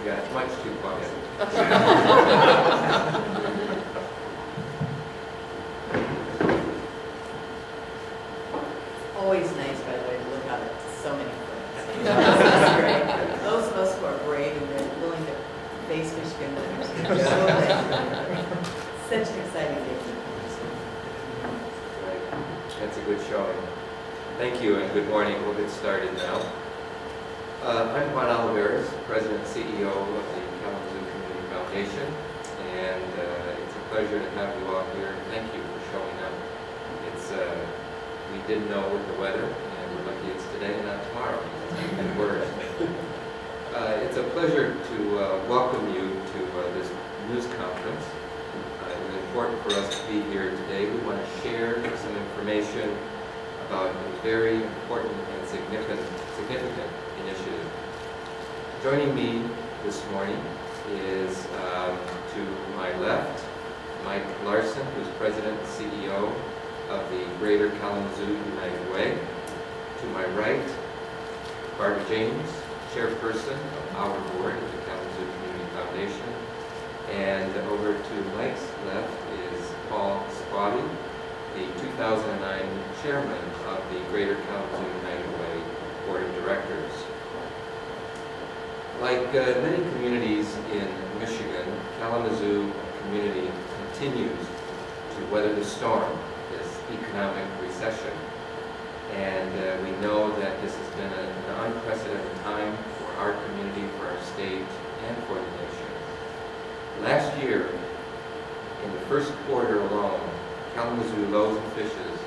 got much too quiet. Always nice, by the way, to look out at so many friends. That's great. Those of us who are brave and willing to face Michigan winners. Such an exciting day. Right. That's a good showing. Thank you and good morning. We'll get started now. I'm Juan Oliveras, President and CEO of the Kalamazoo Community Foundation, and it's a pleasure to have you all here. Thank you for showing up. We didn't know with the weather, and we're lucky it's today and not tomorrow. It's worse. It's a pleasure to welcome you to this news conference. It was important for us to be here today. We want to share some information about a very important and significant initiative. Joining me this morning is to my left, Mike Larson, who's President and CEO of the Greater Kalamazoo United Way. To my right, Barbara James, Chairperson of our board of the Kalamazoo Community Foundation. And over to Mike's left is Paul Spotty, the 2009 Chairman of the Greater Kalamazoo United Way Board of Directors. Like many communities in Michigan, Kalamazoo community continues to weather the storm, this economic recession. And we know that this has been an unprecedented time for our community, for our state, and for the nation. Last year, in the first quarter alone, Kalamazoo Loaves and Fishes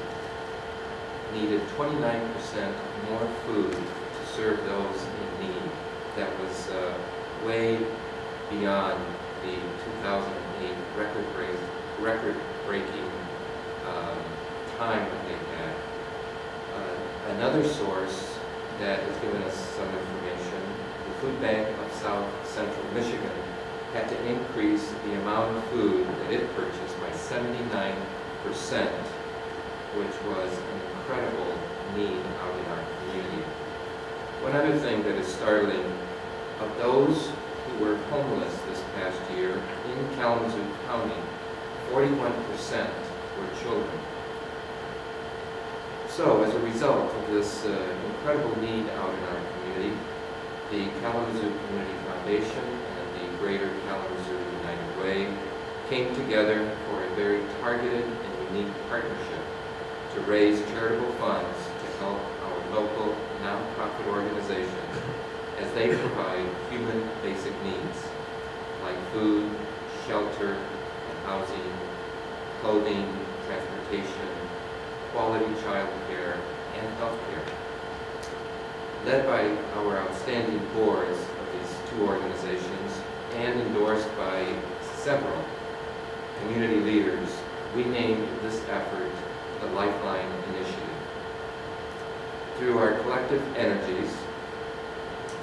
needed 29% more food to serve those in need. That was way beyond the 2008 record-breaking time that they had. Another source that has given us some information, the Food Bank of South Central Michigan had to increase the amount of food that it purchased by 79%, which was an incredible need out in our community. One other thing that is startling, of those who were homeless this past year in Kalamazoo County, 41% were children. So as a result of this incredible need out in our community, the Kalamazoo Community Foundation and the Greater Kalamazoo United Way came together for a very targeted and unique partnership to raise charitable funds to help our local nonprofit organizations as they provide human basic needs like food, shelter, and housing, clothing, transportation, quality child care, and health care. Led by our outstanding boards of these two organizations and endorsed by several community leaders, we named this effort the Lifeline Initiative. Through our collective energies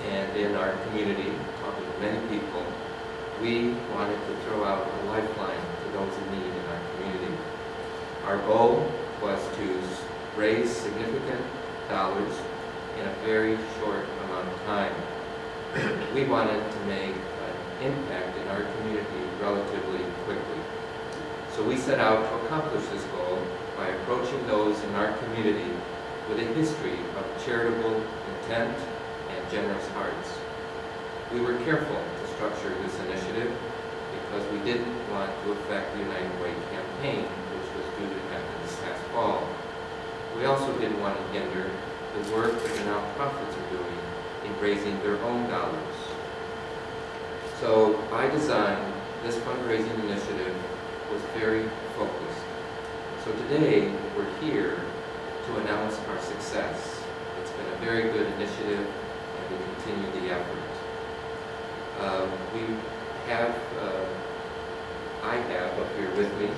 and in our community, talking to many people, we wanted to throw out a lifeline to those in need in our community. Our goal was to raise significant dollars in a very short amount of time. We wanted to make an impact in our community relatively quickly. So we set out to accomplish this goal by approaching those in our community with a history of charitable intent and generous hearts. We were careful to structure this initiative because we didn't want to affect the United Way campaign, which was due to happen this past fall. We also didn't want to hinder the work that the nonprofits are doing in raising their own dollars. So by design, this fundraising initiative was very focused. So today, we're here to announce our success. It's been a very good initiative, and we continue the effort. I have up here with me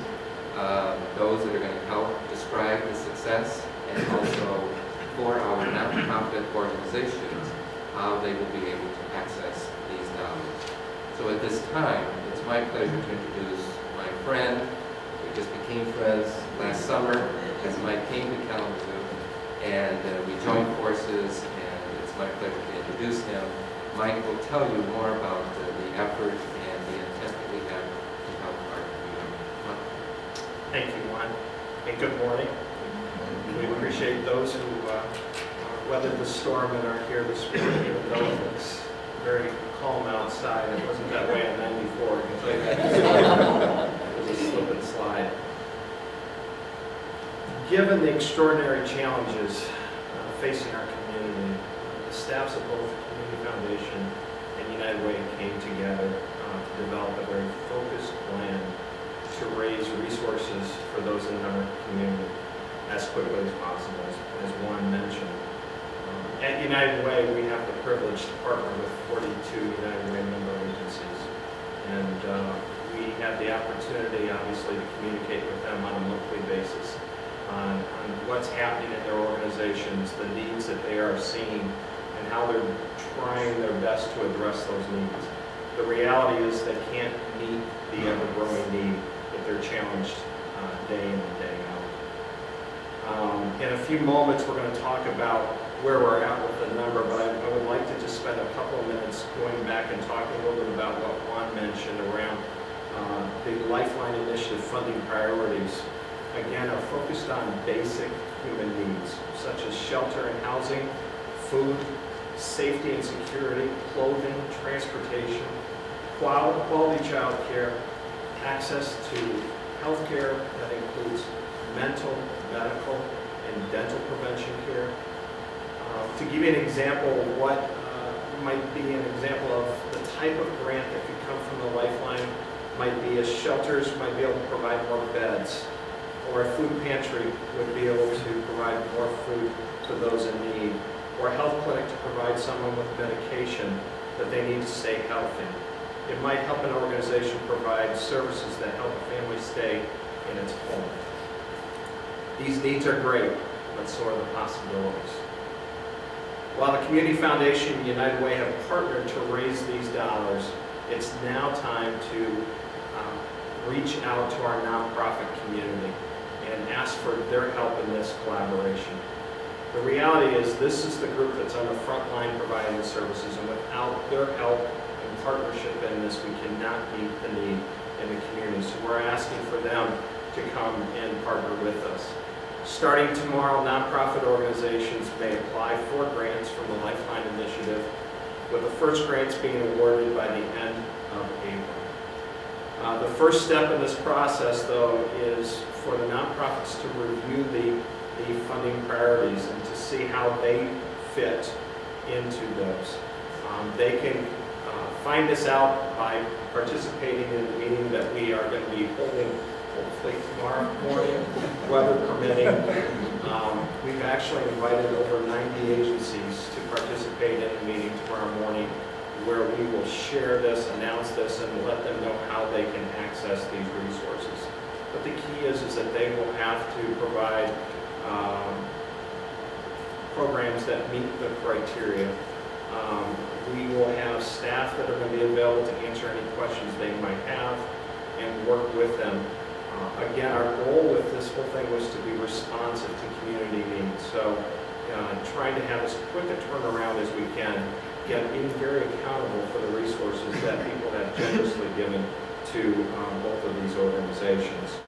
those that are going to help describe the success, and also for our nonprofit organizations, how they will be able to access these dollars. So at this time, it's my pleasure to introduce my friend. We just became friends last summer as Mike came to Kalamazoo, and we joined forces, and it's my pleasure to introduce him. Mike will tell you more about the effort and the intent that we have to help our community. Thank you, Juan, and good morning. We appreciate those who weathered the storm and are here this morning, even though it looks very calm outside. It wasn't that way on 94, I can tell you that. It was a slip and slide. Given the extraordinary challenges facing our community, the staffs of both the Community Foundation and United Way came together to develop a very focused plan to raise resources for those in our community as quickly as possible, as Juan mentioned. At United Way, we have the privilege to partner with 42 United Way member agencies, and we have the opportunity, obviously, to communicate with them on a monthly basis on what's happening in their organizations, the needs that they are seeing, and how they're trying their best to address those needs. The reality is they can't meet the ever-growing need if they're challenged day in and day out. In a few moments, we're going to talk about where we're at with the number, but I would like to just spend a couple of minutes going back and talking a little bit about what Juan mentioned around the Lifeline Initiative funding priorities. Again, are focused on basic human needs, such as shelter and housing, food, safety and security, clothing, transportation, quality child care, access to health care that includes mental, medical, and dental prevention care. To give you an example of what might be an example of the type of grant that could come from the Lifeline, might be as shelters might be able to provide more beds, or a food pantry would be able to provide more food to those in need, or a health clinic to provide someone with medication that they need to stay healthy. It might help an organization provide services that help a family stay in its home. These needs are great, but so are the possibilities. While the Community Foundation and United Way have partnered to raise these dollars, it's now time to reach out to our nonprofit community and ask for their help in this collaboration. The reality is this is the group that's on the front line providing the services, and without their help and partnership in this, we cannot meet the need in the community. So we're asking for them to come and partner with us. Starting tomorrow, nonprofit organizations may apply for grants from the Lifeline Initiative, with the first grants being awarded by the end of April. The first step in this process, though, is for the nonprofits to review the funding priorities and to see how they fit into those. They can find this out by participating in the meeting that we are going to be holding hopefully tomorrow morning, weather permitting. We've actually invited over 90 agencies to participate in the meeting tomorrow morning, where we will share this, announce this, and let them know how they can access these resources. But the key is that they will have to provide programs that meet the criteria. We will have staff that are going to be available to answer any questions they might have and work with them. Again, our goal with this whole thing was to be responsive to community needs. So trying to have as quick a turnaround as we can, again, being very accountable for the resources that people have generously given to both of these organizations.